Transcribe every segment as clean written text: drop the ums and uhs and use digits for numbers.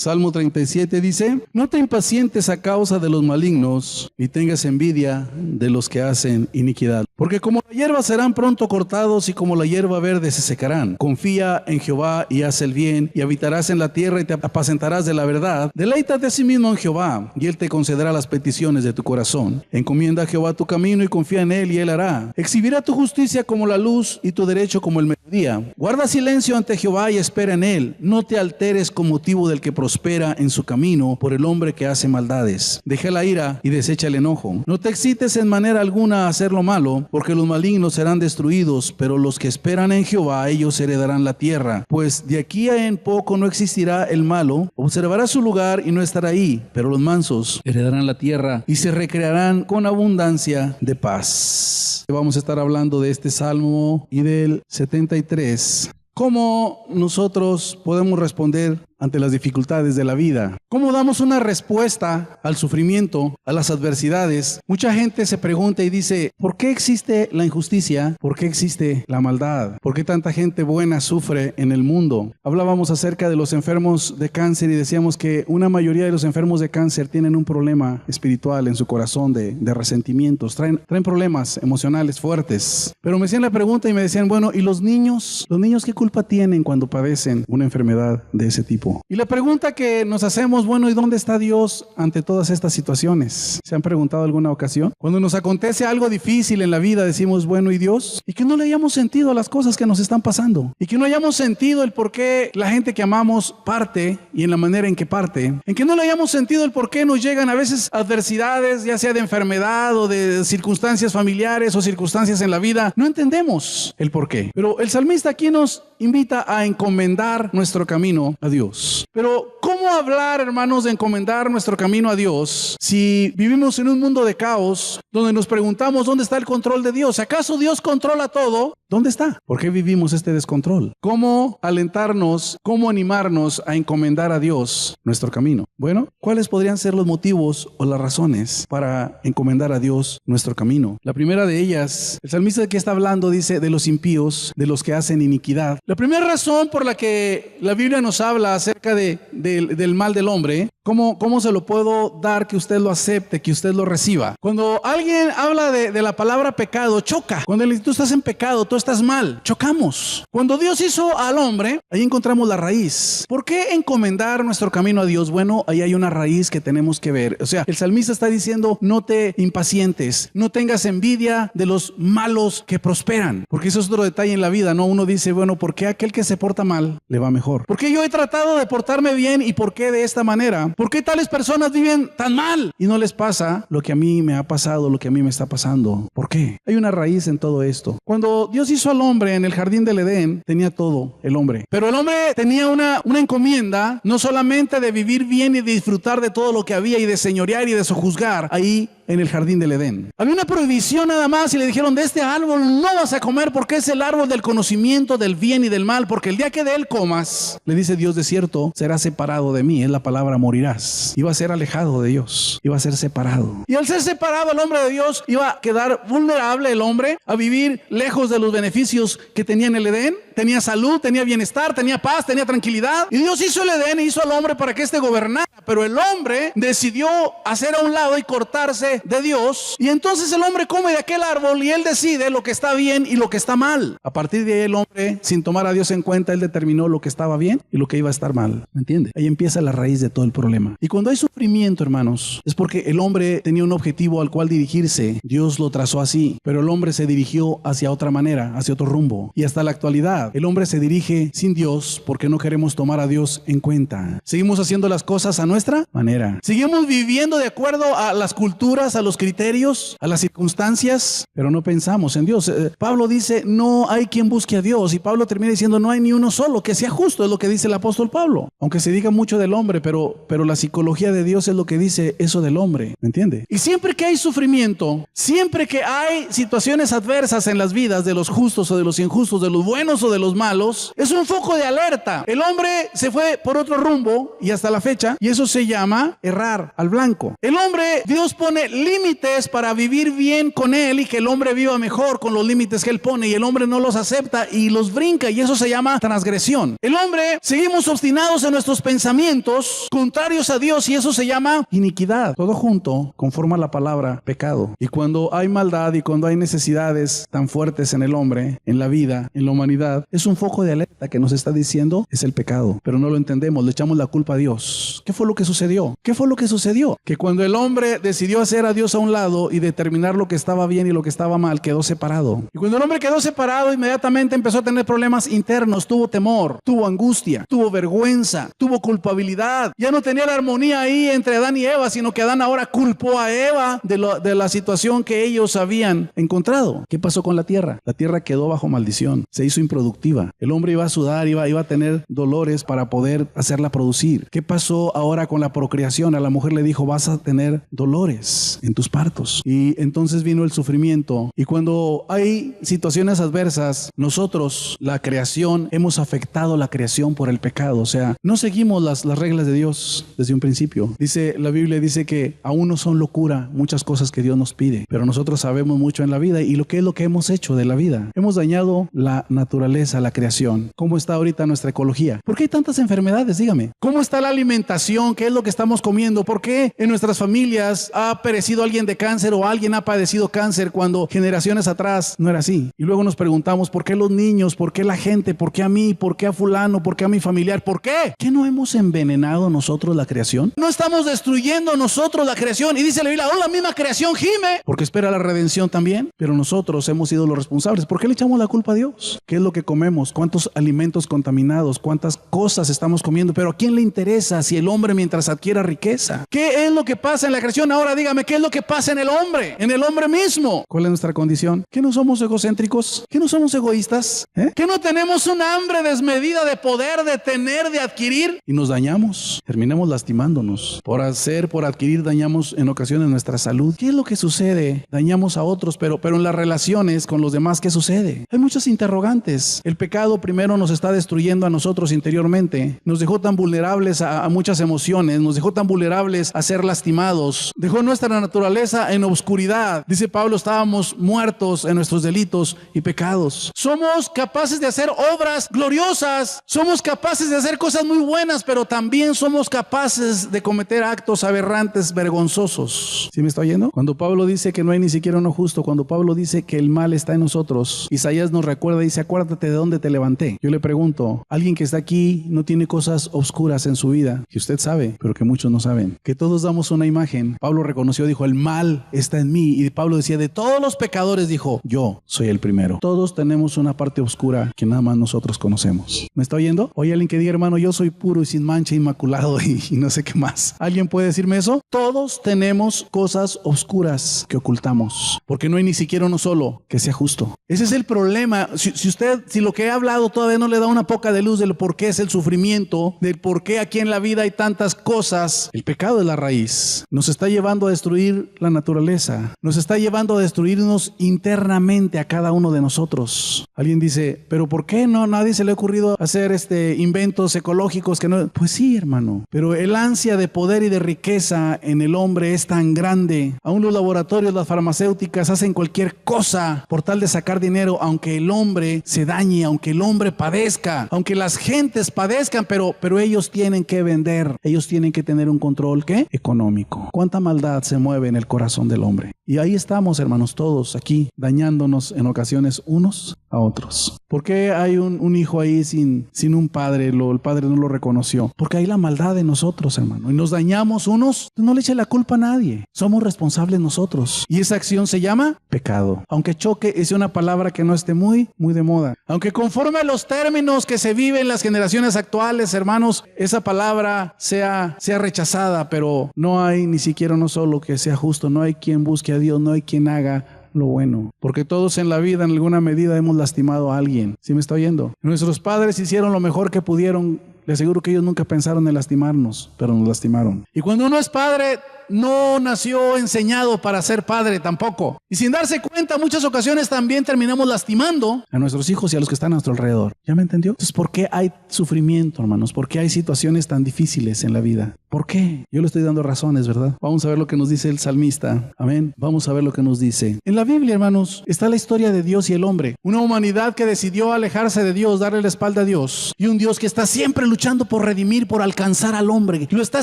Salmo 37 dice: no te impacientes a causa de los malignos, ni tengas envidia de los que hacen iniquidad. Porque como la hierba serán pronto cortados, y como la hierba verde se secarán. Confía en Jehová y haz el bien, y habitarás en la tierra y te apacentarás de la verdad. Deleítate a sí mismo en Jehová, y él te concederá las peticiones de tu corazón. Encomienda a Jehová tu camino y confía en él, y él hará. Exhibirá tu justicia como la luz y tu derecho como el mediodía. Guarda silencio ante Jehová y espera en él. No te alteres con motivo del que prospera en su camino, por el hombre que hace maldades. Deja la ira y desecha el enojo. No te excites en manera alguna a hacer lo malo, porque los malignos serán destruidos, pero los que esperan en Jehová, ellos heredarán la tierra. Pues de aquí a en poco no existirá el malo, observará su lugar y no estará ahí, pero los mansos heredarán la tierra y se recrearán con abundancia de paz. Vamos a estar hablando de este salmo y del 73. ¿Cómo nosotros podemos responder ante las dificultades de la vida? ¿Cómo damos una respuesta al sufrimiento, a las adversidades? Mucha gente se pregunta y dice: ¿por qué existe la injusticia? ¿Por qué existe la maldad? ¿Por qué tanta gente buena sufre en el mundo? Hablábamos acerca de los enfermos de cáncer y decíamos que una mayoría de los enfermos de cáncer tienen un problema espiritual en su corazón de resentimientos, traen problemas emocionales fuertes. Pero me hacían la pregunta y me decían: bueno, ¿y los niños? ¿Los niños qué culpa tienen cuando padecen una enfermedad de ese tipo? Y la pregunta que nos hacemos: bueno, ¿y dónde está Dios ante todas estas situaciones? ¿Se han preguntado alguna ocasión? Cuando nos acontece algo difícil en la vida, decimos: bueno, ¿y Dios? Y que no le hayamos sentido a las cosas que nos están pasando. Y que no hayamos sentido el por qué la gente que amamos parte y en la manera en que parte. En que no le hayamos sentido el por qué nos llegan a veces adversidades, ya sea de enfermedad o de circunstancias familiares o circunstancias en la vida. No entendemos el por qué. Pero el salmista aquí nos invita a encomendar nuestro camino a Dios. Pero ¿cómo hablar, hermanos, de encomendar nuestro camino a Dios si vivimos en un mundo de caos donde nos preguntamos: ¿dónde está el control de Dios? ¿Acaso Dios controla todo? ¿Dónde está? ¿Por qué vivimos este descontrol? ¿Cómo alentarnos, cómo animarnos a encomendar a Dios nuestro camino? Bueno, ¿cuáles podrían ser los motivos o las razones para encomendar a Dios nuestro camino? La primera de ellas, el salmista que está hablando dice: de los impíos, de los que hacen iniquidad. La primera razón por la que la Biblia nos habla acerca del mal del hombre, ¿cómo se lo puedo dar que usted lo acepte, que usted lo reciba? Cuando alguien habla de la palabra pecado, choca. Cuando tú estás en pecado, tú estás mal, chocamos. Cuando Dios hizo al hombre, ahí encontramos la raíz. ¿Por qué encomendar nuestro camino a Dios? Bueno, ahí hay una raíz que tenemos que ver. O sea, el salmista está diciendo: no te impacientes, no tengas envidia de los malos que prosperan. Porque eso es otro detalle en la vida, ¿no? Uno dice: bueno, ¿por qué aquel que se porta mal le va mejor? ¿Por qué yo he tratado de portarme bien y por qué de esta manera? ¿Por qué tales personas viven tan mal y no les pasa lo que a mí me ha pasado, lo que a mí me está pasando? ¿Por qué? Hay una raíz en todo esto. Cuando Dios hizo al hombre en el jardín del Edén, tenía todo el hombre. Pero el hombre tenía una encomienda, no solamente de vivir bien y de disfrutar de todo lo que había y de señorear y de sojuzgar ahí en el jardín del Edén. Había una prohibición nada más y le dijeron: de este árbol no vas a comer porque es el árbol del conocimiento del bien y del mal, porque el día que de él comas, le dice Dios, de cierto serás separado de mí. Es la palabra morirás. Iba a ser alejado de Dios, iba a ser separado. Y al ser separado el hombre de Dios, iba a quedar vulnerable el hombre a vivir lejos de los beneficios que tenía en el Edén. Tenía salud, tenía bienestar, tenía paz, tenía tranquilidad. Y Dios hizo el Edén y hizo al hombre para que éste gobernara. Pero el hombre decidió hacer a un lado y cortarse de Dios. Y entonces el hombre come de aquel árbol y él decide lo que está bien y lo que está mal. A partir de ahí el hombre, sin tomar a Dios en cuenta, él determinó lo que estaba bien y lo que iba a estar mal. ¿Me entiende? Ahí empieza la raíz de todo el problema. Y cuando hay sufrimiento, hermanos, es porque el hombre tenía un objetivo al cual dirigirse. Dios lo trazó así, pero el hombre se dirigió hacia otra manera, hacia otro rumbo. Y hasta la actualidad, el hombre se dirige sin Dios porque no queremos tomar a Dios en cuenta. Seguimos haciendo las cosas a nuestra manera. Seguimos viviendo de acuerdo a las culturas, a los criterios, a las circunstancias, pero no pensamos en Dios. Pablo dice: no hay quien busque a Dios. Y Pablo termina diciendo: no hay ni uno solo que sea justo. Es lo que dice el apóstol Pablo. Aunque se diga mucho del hombre, pero la psicología de Dios es lo que dice eso del hombre. ¿Me entiende? Y siempre que hay sufrimiento, siempre que hay situaciones adversas en las vidas de los justos o de los injustos, de los buenos o de los malos, es un foco de alerta. El hombre se fue por otro rumbo y hasta la fecha, y eso se llama errar al blanco. El hombre, Dios pone límites para vivir bien con Él y que el hombre viva mejor con los límites que Él pone, y el hombre no los acepta y los brinca, y eso se llama transgresión. El hombre, seguimos obstinados en nuestros pensamientos contrarios a Dios, y eso se llama iniquidad. Todo junto conforma la palabra pecado. Y cuando hay maldad y cuando hay necesidades tan fuertes en el hombre, en la vida, en la humanidad, es un foco de alerta que nos está diciendo es el pecado. Pero no lo entendemos, le echamos la culpa a Dios. ¿Qué fue lo que sucedió? ¿Qué fue lo que sucedió? Que cuando el hombre decidió hacer a Dios a un lado y determinar lo que estaba bien y lo que estaba mal, quedó separado. Y cuando el hombre quedó separado, inmediatamente empezó a tener problemas internos. Tuvo temor, tuvo angustia, tuvo vergüenza, tuvo culpabilidad. Ya no tenía la armonía ahí entre Adán y Eva, sino que Adán ahora culpó a Eva de la situación que ellos habían encontrado. ¿Qué pasó con la tierra? La tierra quedó bajo maldición, se hizo improductiva. El hombre iba a sudar, iba a tener dolores para poder hacerla producir. ¿Qué pasó ahora con la procreación? A la mujer le dijo, vas a tener dolores en tus partos. Y entonces vino el sufrimiento. Y cuando hay situaciones adversas, nosotros, la creación, hemos afectado la creación por el pecado. O sea, no seguimos las reglas de Dios desde un principio. La Biblia dice que aún no son locura muchas cosas que Dios nos pide, pero nosotros sabemos mucho en la vida. ¿Y qué es lo que hemos hecho de la vida? Hemos dañado la naturaleza, la creación. ¿Cómo está ahorita nuestra ecología? ¿Por qué hay tantas enfermedades? Dígame. ¿Cómo está la alimentación? ¿Qué es lo que estamos comiendo? ¿Por qué en nuestras familias ha perecido alguien de cáncer o alguien ha padecido cáncer cuando generaciones atrás no era así? Y luego nos preguntamos, ¿por qué los niños? ¿Por qué la gente? ¿Por qué a mí? ¿Por qué a fulano? ¿Por qué a mi familiar? ¿Por qué? ¿Qué no hemos envenenado nosotros la creación? ¿No estamos destruyendo nosotros la creación? Y dice la Biblia, la misma creación gime, porque espera la redención también. Pero nosotros hemos sido los responsables. ¿Por qué le echamos la culpa a Dios? ¿Qué es lo que comemos? ¿Cuántos alimentos contaminados? ¿Cuántas cosas estamos comiendo? Pero ¿a quién le interesa si el hombre mientras adquiera riqueza? ¿Qué es lo que pasa en la creación? Ahora dígame, ¿qué es lo que pasa en el hombre? En el hombre mismo. ¿Cuál es nuestra condición? ¿Que no somos egocéntricos? ¿Que no somos egoístas? ¿Que no tenemos un hambre desmedida de poder, de tener, de adquirir? Y nos dañamos. Terminamos lastimándonos. Por adquirir, dañamos en ocasiones nuestra salud. ¿Qué es lo que sucede? Dañamos a otros, pero en las relaciones con los demás, ¿qué sucede? Hay muchas interrogantes. El pecado primero nos está destruyendo a nosotros interiormente. Nos dejó tan vulnerables a muchas emociones. Nos dejó tan vulnerables a ser lastimados. Dejó nuestra naturaleza en obscuridad. Dice Pablo, estábamos muertos en nuestros delitos y pecados. Somos capaces de hacer obras gloriosas. Somos capaces de hacer cosas muy buenas, pero también somos capaces de cometer actos aberrantes, vergonzosos. ¿Sí me está oyendo? Cuando Pablo dice que no hay ni siquiera uno justo, cuando Pablo dice que el mal está en nosotros, Isaías nos recuerda y dice, acuérdate de dónde te levanté. Yo le pregunto, alguien que está aquí no tiene cosas oscuras en su vida, que usted sabe, pero que muchos no saben, que todos damos una imagen. Pablo reconoció, dijo, el mal está en mí. Y Pablo decía, de todos los pecadores, dijo, yo soy el primero. Todos tenemos una parte oscura que nada más nosotros conocemos. ¿Me está oyendo? Oye, alguien que diga, hermano, yo soy puro y sin mancha, inmaculado y no sé qué más. ¿Alguien puede decirme eso? Todos tenemos cosas oscuras que ocultamos, porque no hay ni siquiera uno solo que sea justo. Ese es el problema. Si lo que he hablado todavía no le da una poca de luz del por qué es el sufrimiento, del por qué aquí en la vida hay tantas cosas, el pecado es la raíz. Nos está llevando a destruir la naturaleza. Nos está llevando a destruirnos internamente a cada uno de nosotros. Alguien dice, pero ¿por qué no? Nadie se le ha ocurrido hacer inventos ecológicos que no. Pues sí, hermano. Pero el ansia de poder y de riqueza en el hombre es tan grande. Aún los laboratorios, las farmacéuticas hacen cualquier cosa por tal de sacar dinero, aunque el hombre se dañe, aunque el hombre padezca, aunque las gentes padezcan, pero ellos tienen que vender. Ellos tienen que tener un control, ¿qué? Económico. ¿Cuánta maldad se mueve en el corazón del hombre? Y ahí estamos, hermanos, todos aquí, dañándonos en ocasiones unos a otros. ¿Por qué hay un hijo ahí sin un padre? El padre no lo reconoció. Porque hay la maldad de nosotros, hermano. Y nos dañamos unos. No le eche la culpa a nadie. Somos responsables nosotros. Y esa acción se llama pecado. Aunque choque, es una palabra que no esté muy de moda. Aunque conforme a los términos que se viven en las generaciones actuales, hermanos, esa palabra sea rechazada, pero no hay ni siquiera uno solo que sea justo. No hay quien busque a Dios, no hay quien haga lo bueno, porque todos en la vida en alguna medida hemos lastimado a alguien. ¿Sí me está oyendo? Nuestros padres hicieron lo mejor que pudieron, Le aseguro que ellos nunca pensaron en lastimarnos, pero nos lastimaron. Y cuando uno es padre, no nació enseñado para ser padre tampoco. Y sin darse cuenta, muchas ocasiones también terminamos lastimando a nuestros hijos y a los que están a nuestro alrededor. ¿Ya me entendió? Entonces, ¿por qué hay sufrimiento, hermanos? ¿Por qué hay situaciones tan difíciles en la vida? ¿Por qué? Yo le estoy dando razones, ¿verdad? Vamos a ver lo que nos dice el salmista. Amén. Vamos a ver lo que nos dice. En la Biblia, hermanos, está la historia de Dios y el hombre. Una humanidad que decidió alejarse de Dios, darle la espalda a Dios. Y un Dios que está siempre luchando por redimir, por alcanzar al hombre. Lo está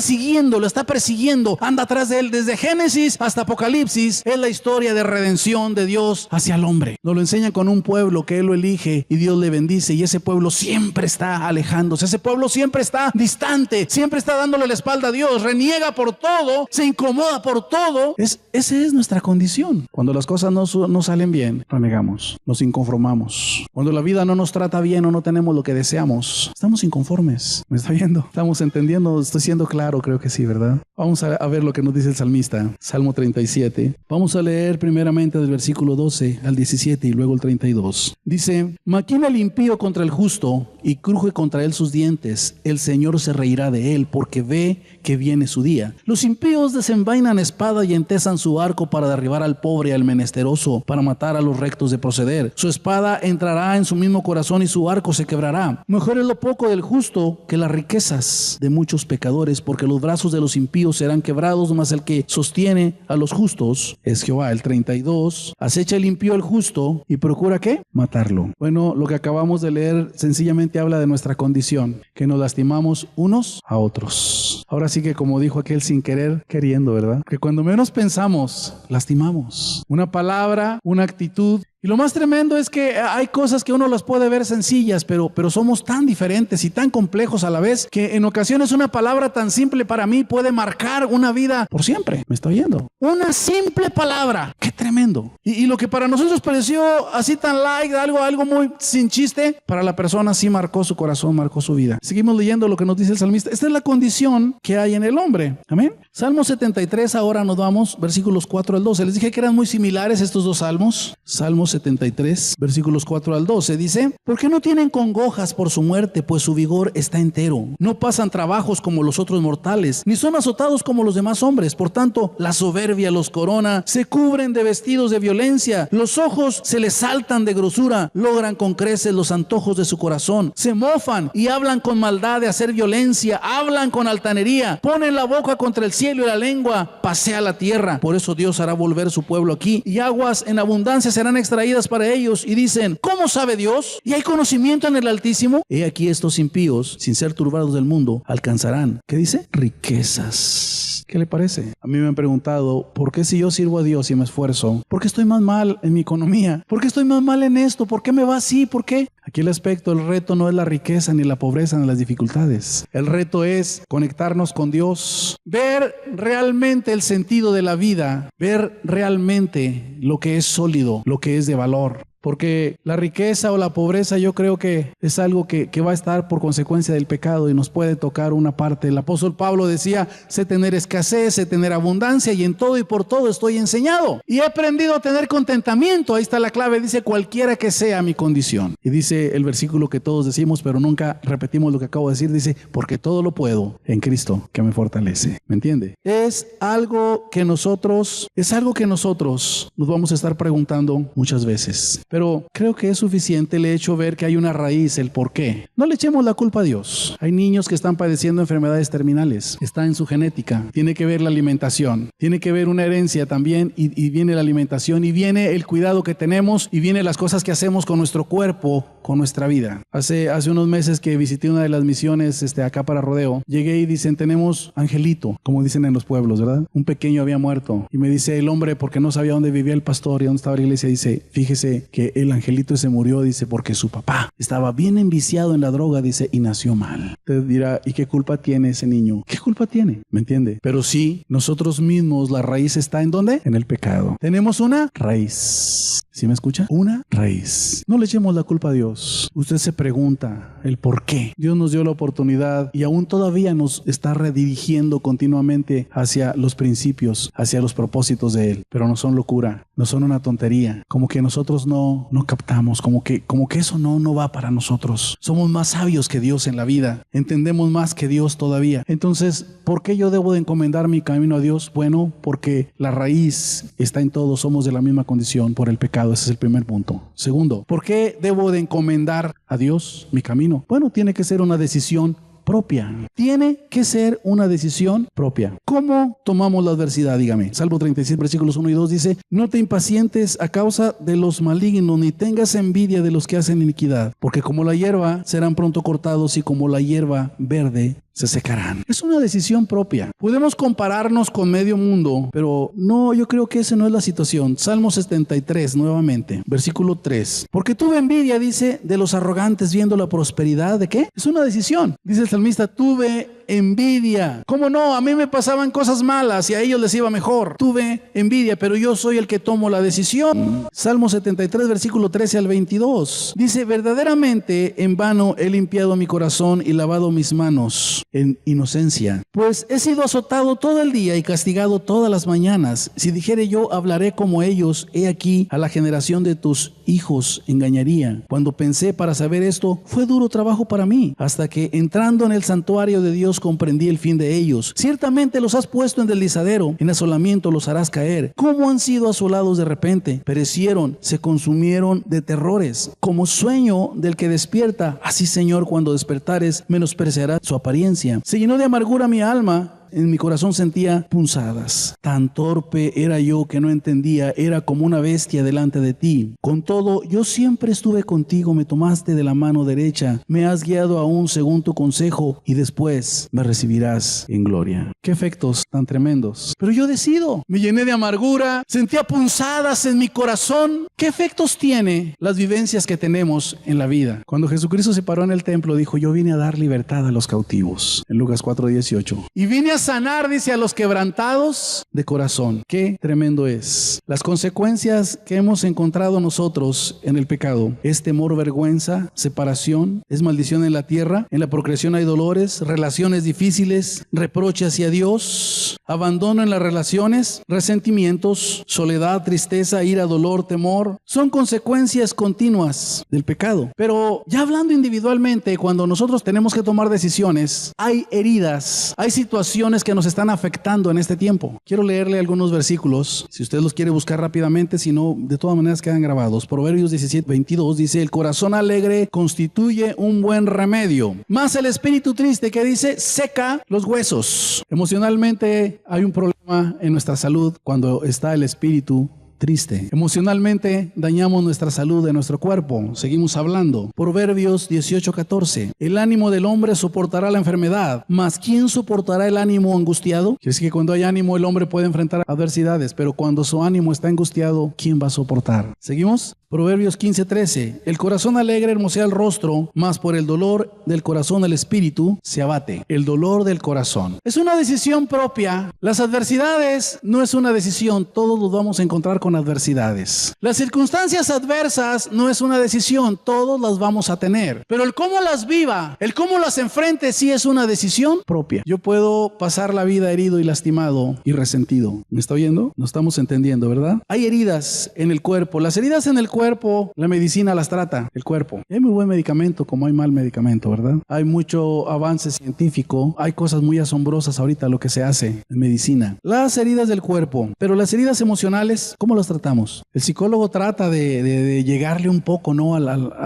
siguiendo, lo está persiguiendo. Anda atrás de él. Desde Génesis hasta Apocalipsis es la historia de redención de Dios hacia el hombre. Nos lo enseña con un pueblo que él lo elige y Dios le bendice. Y ese pueblo siempre está alejándose. Ese pueblo siempre está distante. Siempre está dándole la espalda a Dios, reniega por todo, se incomoda por todo. Esa es nuestra condición. Cuando las cosas no salen bien, renegamos, nos inconformamos. Cuando la vida no nos trata bien o no tenemos lo que deseamos, estamos inconformes. ¿Me está viendo? ¿Estamos entendiendo? Estoy siendo claro, creo que sí, ¿verdad? Vamos a ver lo que nos dice el salmista, Salmo 37. Vamos a leer primeramente del versículo 12 al 17 y luego el 32. Dice: maquina el impío contra el justo y cruje contra él sus dientes. El Señor se reirá de él porque ve que viene su día. Los impíos desenvainan espada y entesan su arco para derribar al pobre y al menesteroso, para matar a los rectos de proceder. Su espada entrará en su mismo corazón y su arco se quebrará. Mejor es lo poco del justo que las riquezas de muchos pecadores, porque los brazos de los impíos serán quebrados, mas el que sostiene a los justos es Jehová. El 32. Acecha el impío al justo y procura ¿qué? Matarlo. Bueno, lo que acabamos de leer sencillamente habla de nuestra condición, que nos lastimamos unos a otros. Ahora sí que, como dijo aquel, sin querer, queriendo, ¿verdad? Que cuando menos pensamos, lastimamos. Una palabra, una actitud. Y lo más tremendo es que hay cosas que uno las puede ver sencillas, pero somos tan diferentes y tan complejos a la vez, que en ocasiones una palabra tan simple para mí puede marcar una vida por siempre. ¿Me está oyendo? Una simple palabra. ¡Qué tremendo! Y lo que para nosotros pareció así tan light, algo muy sin chiste, para la persona sí marcó su corazón, marcó su vida. Seguimos leyendo lo que nos dice el salmista. Esta es la condición que hay en el hombre. Amén. Salmo 73, ahora nos vamos, versículos 4 al 12. Les dije que eran muy similares estos dos salmos. Salmo 73, versículos 4 al 12, dice: ¿por qué no tienen congojas por su muerte? Pues su vigor está entero. No pasan trabajos como los otros mortales, ni son azotados como los demás hombres. Por tanto, la soberbia los corona, se cubren de vestidos de violencia, los ojos se les saltan de grosura, logran con creces los antojos de su corazón, se mofan y hablan con maldad de hacer violencia, hablan con altanería, ponen la boca contra el cielo y la lengua pasea la tierra. Por eso Dios hará volver su pueblo aquí, y aguas en abundancia serán extraídas para ellos. Y dicen: ¿cómo sabe Dios? ¿Y hay conocimiento en el Altísimo? He aquí estos impíos, sin ser turbados del mundo, alcanzarán, ¿qué dice? Riquezas. ¿Qué le parece? A mí me han preguntado, ¿por qué si yo sirvo a Dios y me esfuerzo? ¿Por qué estoy más mal en mi economía? ¿Por qué estoy más mal en esto? ¿Por qué me va así? ¿Por qué? Aquí el aspecto, el reto no es la riqueza, ni la pobreza, ni las dificultades. El reto es conectarnos con Dios, ver realmente el sentido de la vida, ver realmente lo que es sólido, lo que es de valor. Porque la riqueza o la pobreza yo creo que es algo que va a estar por consecuencia del pecado y nos puede tocar una parte. El apóstol Pablo decía: sé tener escasez, sé tener abundancia, y en todo y por todo estoy enseñado. Y he aprendido a tener contentamiento. Ahí está la clave, dice: cualquiera que sea mi condición. Y dice el versículo que todos decimos, pero nunca repetimos lo que acabo de decir, dice: porque todo lo puedo en Cristo que me fortalece. ¿Me entiende? Es algo que nosotros nos vamos a estar preguntando muchas veces. Pero creo que es suficiente el hecho de ver que hay una raíz, el por qué. No le echemos la culpa a Dios. Hay niños que están padeciendo enfermedades terminales. Está en su genética. Tiene que ver la alimentación. Tiene que ver una herencia también, y viene la alimentación, y viene el cuidado que tenemos, y viene las cosas que hacemos con nuestro cuerpo, con nuestra vida. Hace unos meses que visité una de las misiones acá para Rodeo, llegué y dicen: tenemos angelito, como dicen en los pueblos, ¿verdad? Un pequeño había muerto. Y me dice el hombre, porque no sabía dónde vivía el pastor y dónde estaba la iglesia, dice: fíjese que el angelito se murió, dice, porque su papá estaba bien enviciado en la droga, dice, y nació mal. Usted dirá: ¿y qué culpa tiene ese niño? ¿Qué culpa tiene? ¿Me entiende? Pero sí, nosotros mismos, la raíz está ¿en dónde? En el pecado. Tenemos una raíz. ¿Sí me escucha? Una raíz. No le echemos la culpa a Dios. Usted se pregunta el por qué. Dios nos dio la oportunidad y aún todavía nos está redirigiendo continuamente hacia los principios, hacia los propósitos de Él. Pero no son locura, no son una tontería. Como que nosotros no captamos, como que eso no va para nosotros. Somos más sabios que Dios en la vida. Entendemos más que Dios todavía. Entonces, ¿por qué yo debo de encomendar mi camino a Dios? Bueno, porque la raíz está en todos. Somos de la misma condición por el pecado. Ese es el primer punto. Segundo, ¿por qué debo de encomendar a Dios mi camino? Bueno, tiene que ser una decisión propia. Tiene que ser una decisión propia. ¿Cómo tomamos la adversidad? Dígame. Salmo 36, versículos 1 y 2 dice: no te impacientes a causa de los malignos, ni tengas envidia de los que hacen iniquidad, porque como la hierba serán pronto cortados y como la hierba verde se secarán. Es una decisión propia. Podemos compararnos con medio mundo, pero no, yo creo que esa no es la situación. Salmo 73, nuevamente, versículo 3. Porque tuve envidia, dice, de los arrogantes viendo la prosperidad. ¿De qué? Es una decisión. Dice el salmista, tuve envidia. ¿Cómo no? A mí me pasaban cosas malas y a ellos les iba mejor. Tuve envidia, pero yo soy el que tomo la decisión. Salmo 73, versículo 13 al 22. Dice, verdaderamente en vano he limpiado mi corazón y lavado mis manos en inocencia, pues he sido azotado todo el día y castigado todas las mañanas. Si dijere yo, hablaré como ellos, he aquí a la generación de tus hijos engañaría. Cuando pensé para saber esto, fue duro trabajo para mí, hasta que entrando en el santuario de Dios comprendí el fin de ellos. Ciertamente los has puesto en deslizadero, en asolamiento los harás caer. ¿Cómo han sido asolados de repente? Perecieron, se consumieron de terrores. Como sueño del que despierta, así Señor, cuando despertares, menospreciará su apariencia. Se llenó de amargura mi alma. En mi corazón sentía punzadas. Tan torpe era yo que no entendía, era como una bestia delante de ti. Con todo, yo siempre estuve contigo, me tomaste de la mano derecha, me has guiado aún según tu consejo y después me recibirás en gloria. Qué efectos tan tremendos. Pero yo decido, me llené de amargura, sentía punzadas en mi corazón. ¿Qué efectos tiene las vivencias que tenemos en la vida? Cuando Jesucristo se paró en el templo, dijo, yo vine a dar libertad a los cautivos. En Lucas 4:18. Y vine a sanar, dice, a los quebrantados de corazón. Qué tremendo es. Las consecuencias que hemos encontrado nosotros en el pecado es temor, vergüenza, separación, es maldición en la tierra, en la procreación hay dolores, relaciones difíciles, reproche hacia Dios, abandono en las relaciones, resentimientos, soledad, tristeza, ira, dolor, temor. Son consecuencias continuas del pecado. Pero ya hablando individualmente, cuando nosotros tenemos que tomar decisiones, hay heridas, hay situaciones que nos están afectando en este tiempo. Quiero leerle algunos versículos, si usted los quiere buscar rápidamente, si no, de todas maneras quedan grabados. Proverbios 17:22 dice, el corazón alegre constituye un buen remedio, mas el espíritu triste, que dice, seca los huesos. Emocionalmente hay un problema en nuestra salud cuando está el espíritu triste. Emocionalmente dañamos nuestra salud de nuestro cuerpo. Seguimos hablando. Proverbios 18:14. El ánimo del hombre soportará la enfermedad, mas ¿quién soportará el ánimo angustiado? Quiere decir que cuando hay ánimo el hombre puede enfrentar adversidades, pero cuando su ánimo está angustiado, ¿quién va a soportar? ¿Seguimos? Proverbios 15:13. El corazón alegre hermosea el rostro, mas por el dolor del corazón el espíritu se abate. El dolor del corazón. Es una decisión propia. Las adversidades no es una decisión. Todos nos vamos a encontrar con adversidades. Las circunstancias adversas no es una decisión. Todos las vamos a tener. Pero el cómo las viva, el cómo las enfrente, sí es una decisión propia. Yo puedo pasar la vida herido y lastimado y resentido. ¿Me está oyendo? No estamos entendiendo, ¿verdad? Hay heridas en el cuerpo. Las heridas en el cuerpo, la medicina las trata, el cuerpo. Y hay muy buen medicamento como hay mal medicamento, ¿verdad? Hay mucho avance científico, hay cosas muy asombrosas ahorita lo que se hace en medicina. Las heridas del cuerpo, pero las heridas emocionales, ¿cómo las tratamos? El psicólogo trata de llegarle un poco, ¿no? a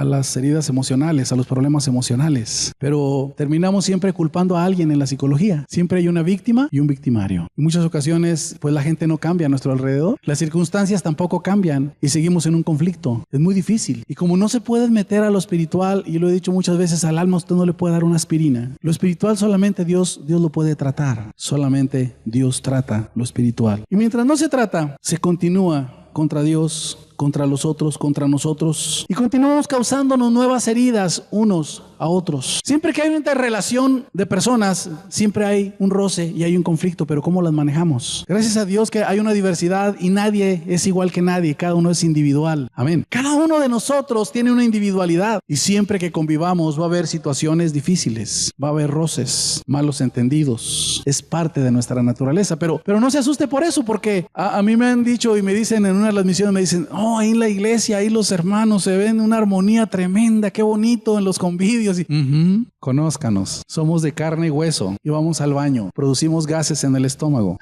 las heridas emocionales, a los problemas emocionales, pero terminamos siempre culpando a alguien en la psicología. Siempre hay una víctima y un victimario. En muchas ocasiones, pues la gente no cambia a nuestro alrededor, las circunstancias tampoco cambian y seguimos en un conflicto. Es muy difícil. Y como no se puede meter a lo espiritual, y lo he dicho muchas veces, al alma usted no le puede dar una aspirina. Lo espiritual solamente Dios lo puede tratar. Solamente Dios trata lo espiritual. Y mientras no se trata, se continúa contra Dios, contra los otros, contra nosotros, y continuamos causándonos nuevas heridas unos a otros. Siempre que hay una interrelación de personas, siempre hay un roce y hay un conflicto, pero ¿cómo las manejamos? Gracias a Dios que hay una diversidad y nadie es igual que nadie, cada uno es individual. Amén. Cada uno de nosotros tiene una individualidad y siempre que convivamos va a haber situaciones difíciles, va a haber roces, malos entendidos. Es parte de nuestra naturaleza, pero no se asuste por eso, porque a mí me han dicho y me dicen en una de las misiones, me dicen, ahí en la iglesia, ahí los hermanos se ven una armonía tremenda, qué bonito en los convivios. Y, conózcanos, somos de carne y hueso y vamos al baño, producimos gases en el estómago.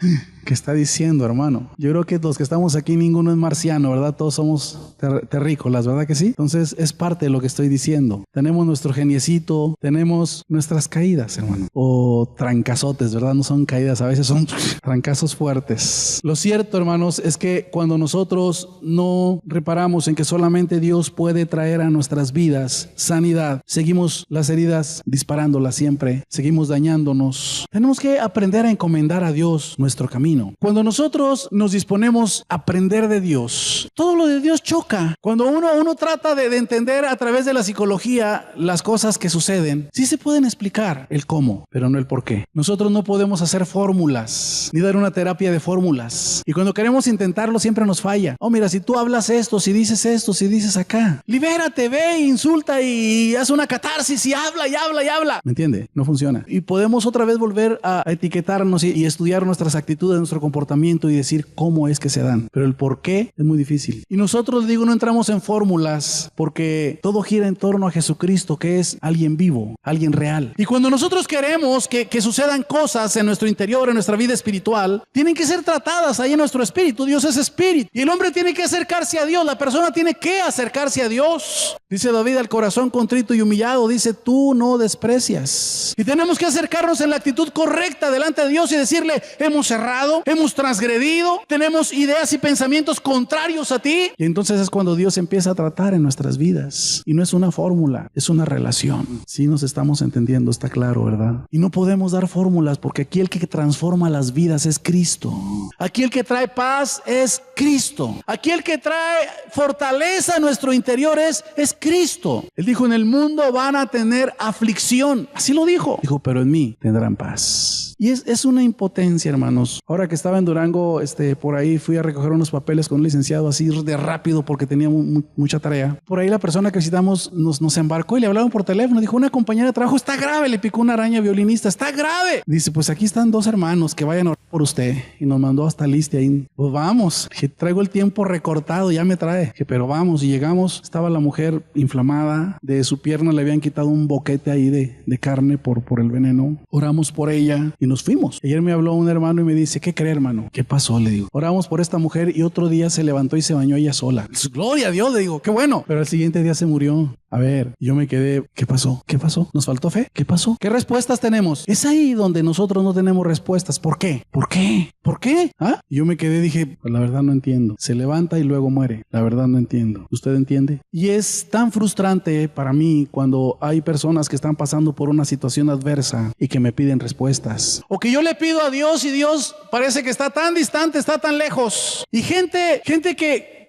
¿Qué está diciendo, hermano? Yo creo que los que estamos aquí, ninguno es marciano, ¿verdad? Todos somos terrícolas, ¿verdad que sí? Entonces es parte de lo que estoy diciendo. Tenemos nuestro geniecito, tenemos nuestras caídas, hermano, o trancazotes, ¿verdad? No son caídas, a veces son trancazos fuertes. Lo cierto, hermanos, es que cuando nosotros no reparamos en que solamente Dios puede traer a nuestras vidas sanidad, seguimos las heridas disparándolas siempre, seguimos dañándonos. Tenemos que aprender a encomendar a Dios nuestro camino. Cuando nosotros nos disponemos a aprender de Dios, todo lo de Dios choca. Cuando uno trata de entender a través de la psicología las cosas que suceden, sí se pueden explicar el cómo, pero no el por qué. Nosotros no podemos hacer fórmulas, ni dar una terapia de fórmulas. Y cuando queremos intentarlo, siempre nos falla. Mira, si tú hablas esto, si dices acá, libérate, ve, insulta y haz una catarsis y habla y habla y habla. ¿Me entiende? No funciona. Y podemos otra vez volver a etiquetarnos y estudiar nuestras actitudes, nuestro comportamiento y decir cómo es que se dan. Pero el por qué es muy difícil. Y nosotros, digo, no entramos en fórmulas porque todo gira en torno a Jesucristo, que es alguien vivo, alguien real. Y cuando nosotros queremos que sucedan cosas en nuestro interior, en nuestra vida espiritual, tienen que ser tratadas ahí en nuestro espíritu. Dios es espíritu. Y el hombre tiene que acercarse a Dios. La persona tiene que acercarse a Dios. Dice David, al corazón contrito y humillado, dice, tú no desprecias. Y tenemos que acercarnos en la actitud correcta delante de Dios y decirle, hemos errado, hemos transgredido, tenemos ideas y pensamientos contrarios a ti. Y entonces es cuando Dios empieza a tratar en nuestras vidas. Y no es una fórmula, es una relación. Sí nos estamos entendiendo, está claro, ¿verdad? Y no podemos dar fórmulas porque aquí el que transforma las vidas es Cristo. Aquí el que trae paz es Cristo. Aquí el que trae fortaleza a nuestro interior es Cristo. Él dijo, en el mundo van a tener aflicción. Así lo dijo. Dijo, pero en mí tendrán paz. Y es una impotencia, hermanos. Ahora que estaba en Durango, por ahí fui a recoger unos papeles con un licenciado así de rápido porque tenía mucha tarea. Por ahí la persona que visitamos nos embarcó y le hablaron por teléfono. Dijo, una compañera de trabajo está grave, le picó una araña violinista, está grave. Dice, pues aquí están dos hermanos que vayan a orar por usted. Y nos mandó hasta lista ahí. Pues vamos. Dije, traigo el tiempo recortado, ya me trae. Dije, pero vamos. Y llegamos, estaba la mujer inflamada, de su pierna le habían quitado un boquete ahí de carne por el veneno. Oramos por ella y nos fuimos. Ayer me habló un hermano y me dice, ¿qué cree, hermano? ¿Qué pasó? Le digo, oramos por esta mujer y otro día se levantó y se bañó ella sola. Gloria a Dios, le digo, qué bueno. Pero al siguiente día se murió. A ver, yo me quedé, ¿qué pasó? ¿Qué pasó? ¿Nos faltó fe? ¿Qué pasó? ¿Qué respuestas tenemos? Es ahí donde nosotros no tenemos respuestas. ¿Por qué? ¿Por qué? ¿Por qué? ¿Ah? Y yo me quedé, dije, pues la verdad no entiendo. Se levanta y luego muere. La verdad no entiendo. ¿Usted entiende? Y es tan frustrante para mí cuando hay personas que están pasando por una situación adversa y que me piden respuestas. O que yo le pido a Dios y Dios parece que está tan distante, está tan lejos. Y gente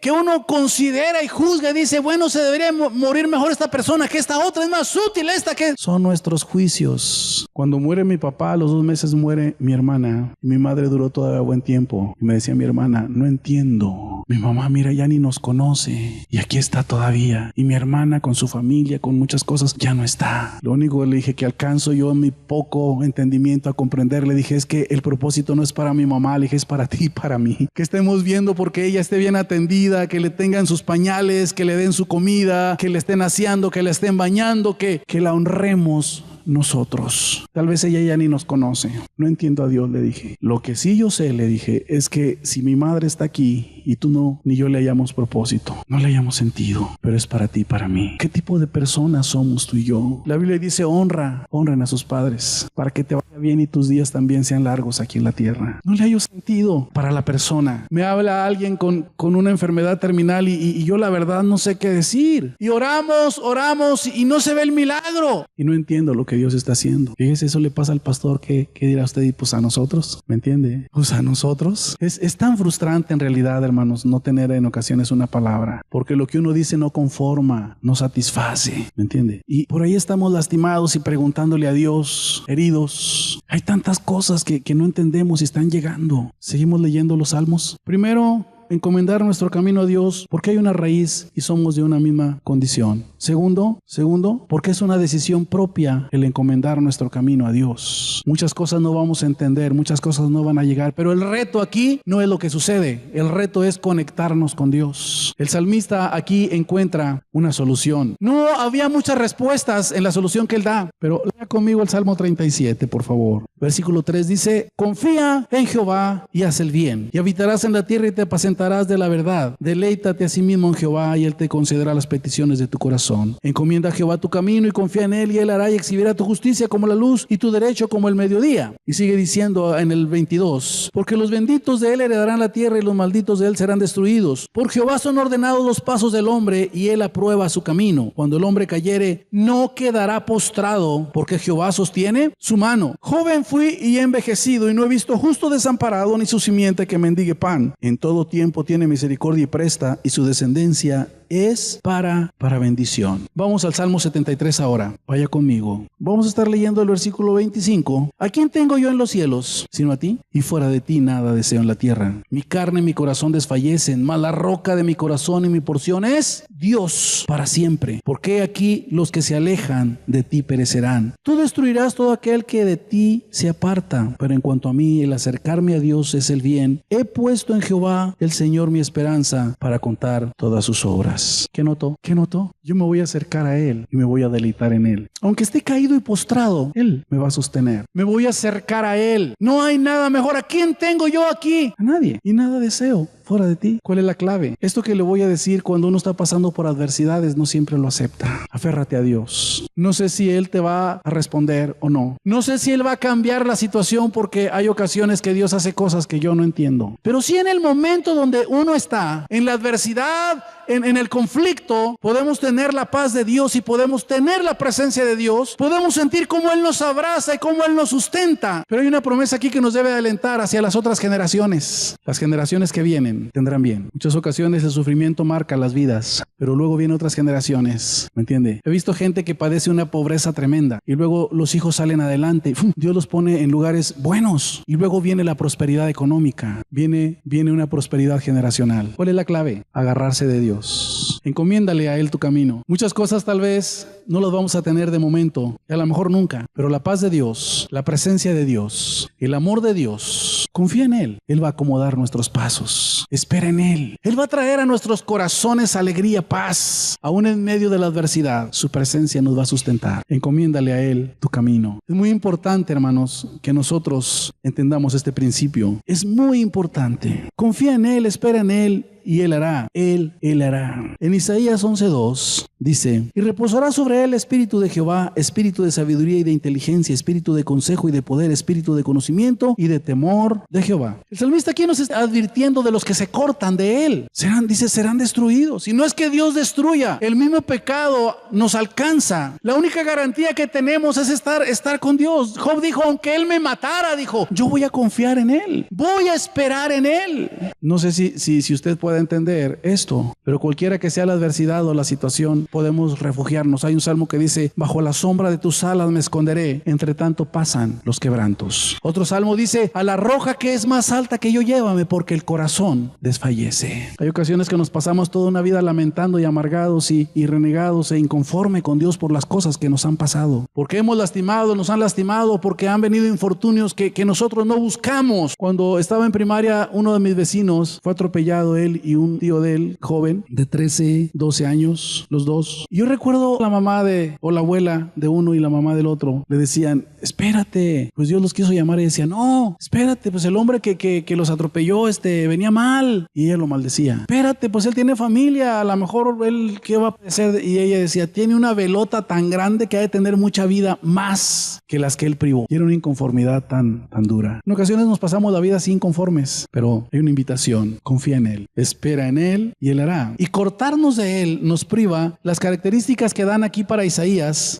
que uno considera y juzga y dice, bueno, se debería morir mejor esta persona que esta otra, es más útil esta que... Son nuestros juicios. Cuando muere mi papá, a los 2 meses muere mi hermana. Mi madre duró todavía buen tiempo. Y me decía mi hermana, no entiendo. Mi mamá, mira, ya ni nos conoce. Y aquí está todavía. Y mi hermana con su familia, con muchas cosas, ya no está. Lo único que le dije que alcanzo yo en mi poco entendimiento a comprender, le dije, es que el propósito no es para mi mamá, le dije, es para ti y para mí. Que estemos viendo porque ella esté bien atendida, que le tengan sus pañales, que le den su comida, que le estén aseando, que le estén bañando, que la honremos nosotros. Tal vez ella ya ni nos conoce. No entiendo a Dios, le dije. Lo que sí yo sé, le dije, es que si mi madre está aquí y tú no, ni yo le hallamos propósito, no le hallamos sentido, pero es para ti y para mí. ¿Qué tipo de personas somos tú y yo? La Biblia dice, honren a sus padres para que te vaya bien y tus días también sean largos aquí en la tierra. No le hallo sentido para la persona. Me habla alguien con una enfermedad terminal y yo la verdad no sé qué decir. Y oramos y no se ve el milagro. Y no entiendo lo que Dios está haciendo. Fíjese, eso le pasa al pastor. ¿Qué dirá usted? Y pues a nosotros, ¿me entiende? Pues a nosotros. Es tan frustrante en realidad, hermanos, no tener en ocasiones una palabra, porque lo que uno dice no conforma, no satisface, ¿me entiende? Y por ahí estamos lastimados y preguntándole a Dios, heridos. Hay tantas cosas que no entendemos y están llegando. Seguimos leyendo los salmos. Primero, encomendar nuestro camino a Dios porque hay una raíz y somos de una misma condición. Segundo, porque es una decisión propia el encomendar nuestro camino a Dios. Muchas cosas no vamos a entender, muchas cosas no van a llegar, pero el reto aquí no es lo que sucede, el reto es conectarnos con Dios. El salmista aquí encuentra una solución. No había muchas respuestas en la solución que él da, pero lea conmigo el Salmo 37, por favor. Versículo 3 dice: confía en Jehová y haz el bien, y habitarás en la tierra y te apacentarás de la verdad. Deleítate a sí mismo en Jehová y él te concederá las peticiones de tu corazón. Encomienda a Jehová tu camino y confía en él, y él hará y exhibirá tu justicia como la luz y tu derecho como el mediodía. Y sigue diciendo en el 22: porque los benditos de él heredarán la tierra y los malditos de él serán destruidos. Por Jehová son ordenados los pasos del hombre y él aprueba su camino. Cuando el hombre cayere, no quedará postrado, porque Jehová sostiene su mano. Joven fui y he envejecido y no he visto justo desamparado ni su simiente que mendigue pan. En todo tiempo tiene misericordia y presta, y su descendencia es para bendición. Vamos al Salmo 73 ahora. Vaya conmigo. Vamos a estar leyendo el versículo 25. ¿A quién tengo yo en los cielos, sino a ti? Y fuera de ti nada deseo en la tierra. Mi carne y mi corazón desfallecen, mas la roca de mi corazón y mi porción es Dios para siempre. Porque aquí los que se alejan de ti perecerán. Tú destruirás todo aquel que de ti se aparta. Pero en cuanto a mí, el acercarme a Dios es el bien. He puesto en Jehová el Señor mi esperanza para contar todas sus obras. ¿Qué notó? Yo me voy a acercar a Él y me voy a deleitar en Él. Aunque esté caído y postrado, Él me va a sostener. Me voy a acercar a Él. No hay nada mejor. ¿A quién tengo yo aquí? A nadie. Y nada deseo fuera de ti. ¿Cuál es la clave? Esto que le voy a decir, cuando uno está pasando por adversidades, no siempre lo acepta. Aférrate a Dios. No sé si Él te va a responder o no. No sé si Él va a cambiar la situación, porque hay ocasiones que Dios hace cosas que yo no entiendo. Pero sí, en el momento donde uno está en la adversidad, en el conflicto, podemos tener la paz de Dios y podemos tener la presencia de Dios. Podemos sentir cómo Él nos abraza y cómo Él nos sustenta. Pero hay una promesa aquí que nos debe alentar hacia las otras generaciones. Las generaciones que vienen tendrán bien. Muchas ocasiones el sufrimiento marca las vidas, pero luego vienen otras generaciones. ¿Me entiende? He visto gente que padece una pobreza tremenda y luego los hijos salen adelante. Dios los pone en lugares buenos y luego viene la prosperidad económica. Viene una prosperidad generacional. ¿Cuál es la clave? Agarrarse de Dios. Encomiéndale a Él tu camino. Muchas cosas tal vez no las vamos a tener de momento, y a lo mejor nunca, pero la paz de Dios, la presencia de Dios, el amor de Dios, confía en Él. Él va a acomodar nuestros pasos. Espera en Él. Él va a traer a nuestros corazones alegría, paz. Aún en medio de la adversidad, su presencia nos va a sustentar. Encomiéndale a Él tu camino. Es muy importante, hermanos, que nosotros entendamos este principio. Es muy importante. Confía en Él, espera en Él, y Él hará. Él hará. En Isaías 11:2 dice: y reposará sobre él espíritu de Jehová, espíritu de sabiduría y de inteligencia, espíritu de consejo y de poder, espíritu de conocimiento y de temor de Jehová. El salmista aquí nos está advirtiendo de los que se cortan de Él. Serán destruidos. Y no es que Dios destruya, el mismo pecado nos alcanza. La única garantía que tenemos es estar con Dios. Job dijo: aunque Él me matara, dijo, yo voy a confiar en Él, voy a esperar en Él. No sé si usted puede entender esto, pero cualquiera que sea la adversidad o la situación, podemos refugiarnos. Hay un salmo que dice: bajo la sombra de tus alas me esconderé, entre tanto pasan los quebrantos. Otro salmo dice: a la roca que es más alta que yo llévame, porque el corazón desfallece. Hay ocasiones que nos pasamos toda una vida lamentando y amargados y renegados e inconforme con Dios por las cosas que nos han pasado, porque hemos lastimado, nos han lastimado, porque han venido infortunios que nosotros no buscamos. Cuando estaba en primaria, uno de mis vecinos fue atropellado, él y un tío de él, joven, de 13, 12 años, los dos. Y yo recuerdo la mamá o la abuela de uno y la mamá del otro, le decían: espérate. Pues Dios los quiso llamar y decía: no, espérate, pues el hombre que los atropelló venía mal. Y ella lo maldecía: espérate, pues él tiene familia, a lo mejor él, ¿qué va a padecer? Y ella decía: tiene una velota tan grande que ha de tener mucha vida más que las que él privó. Y era una inconformidad tan dura. En ocasiones nos pasamos la vida así inconformes, pero hay una invitación: confía en Él, espera en Él y Él hará. Y cortarnos de Él nos priva. Las características que dan aquí para Isaías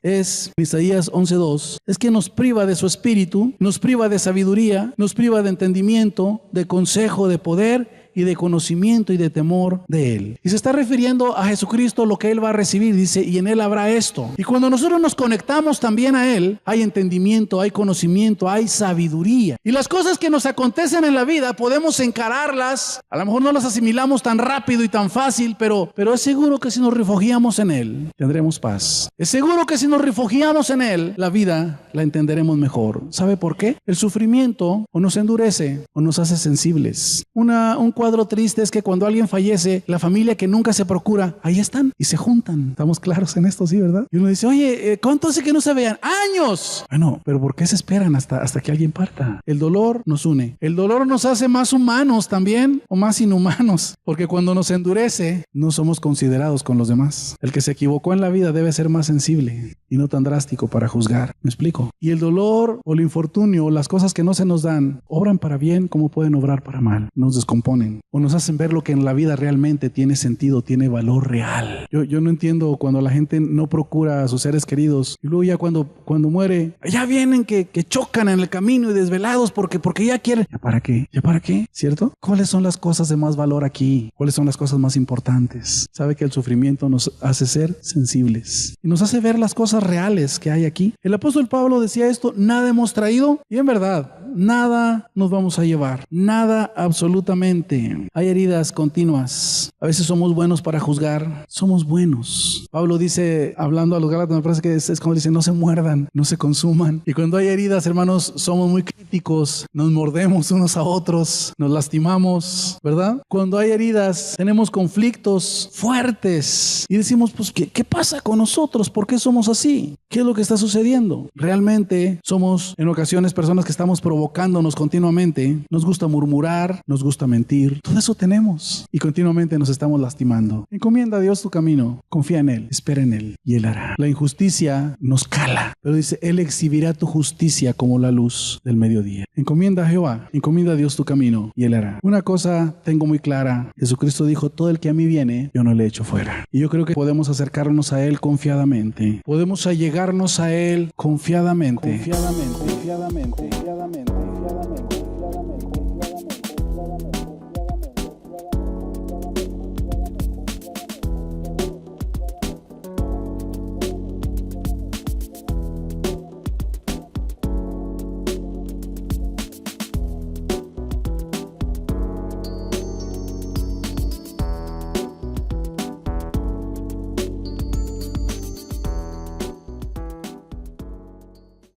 Isaías 11:2, es que nos priva de su espíritu, nos priva de sabiduría, nos priva de entendimiento, de consejo, de poder y de conocimiento y de temor de Él. Y se está refiriendo a Jesucristo, lo que Él va a recibir, dice, y en Él habrá esto. Y cuando nosotros nos conectamos también a Él, hay entendimiento, hay conocimiento, hay sabiduría. Y las cosas que nos acontecen en la vida podemos encararlas, a lo mejor no las asimilamos tan rápido y tan fácil, pero es seguro que si nos refugiamos en Él, tendremos paz. Es seguro que si nos refugiamos en Él, la vida la entenderemos mejor. ¿Sabe por qué? El sufrimiento o nos endurece o nos hace sensibles. Un cuadro triste es que cuando alguien fallece, la familia que nunca se procura, ahí están y se juntan. Estamos claros en esto, sí, ¿verdad? Y uno dice, oye, ¿cuánto hace que no se vean? ¡Años! Bueno, pero ¿por qué se esperan hasta que alguien parta? El dolor nos une. El dolor nos hace más humanos también o más inhumanos, porque cuando nos endurece, no somos considerados con los demás. El que se equivocó en la vida debe ser más sensible y no tan drástico para juzgar. ¿Me explico? Y el dolor o el infortunio o las cosas que no se nos dan, obran para bien como pueden obrar para mal. Nos descomponen o nos hacen ver lo que en la vida realmente tiene sentido, tiene valor real. Yo no entiendo cuando la gente no procura a sus seres queridos y luego ya cuando muere, ya vienen que chocan en el camino y desvelados porque ya quieren. ¿Ya para qué? ¿Ya para qué? ¿Cierto? ¿Cuáles son las cosas de más valor aquí? ¿Cuáles son las cosas más importantes? Sabe que el sufrimiento nos hace ser sensibles y nos hace ver las cosas reales que hay aquí. El apóstol Pablo decía esto, nada hemos traído, y en verdad, nada nos vamos a llevar, nada absolutamente. Hay heridas continuas. A veces somos buenos para juzgar, somos buenos. Pablo dice, hablando a los Gálatas, me parece que es como dice, no se muerdan, no se consuman. Y cuando hay heridas, hermanos, somos muy críticos, nos mordemos unos a otros, nos lastimamos, ¿verdad? Cuando hay heridas, tenemos conflictos fuertes y decimos, pues, ¿qué pasa con nosotros? ¿Por qué somos así? ¿Qué es lo que está sucediendo? Realmente somos en ocasiones personas que estamos provocándonos continuamente. Nos gusta murmurar, nos gusta mentir. Todo eso tenemos y continuamente nos estamos lastimando. Encomienda a Dios tu camino, confía en Él, espera en Él y Él hará. La injusticia nos cala, pero dice, Él exhibirá tu justicia como la luz del mediodía. Encomienda a Jehová, encomienda a Dios tu camino y Él hará. Una cosa tengo muy clara, Jesucristo dijo, todo el que a mí viene, yo no le echo fuera. Y yo creo que podemos acercarnos a Él confiadamente. Podemos allegarnos a Él confiadamente. Confiadamente.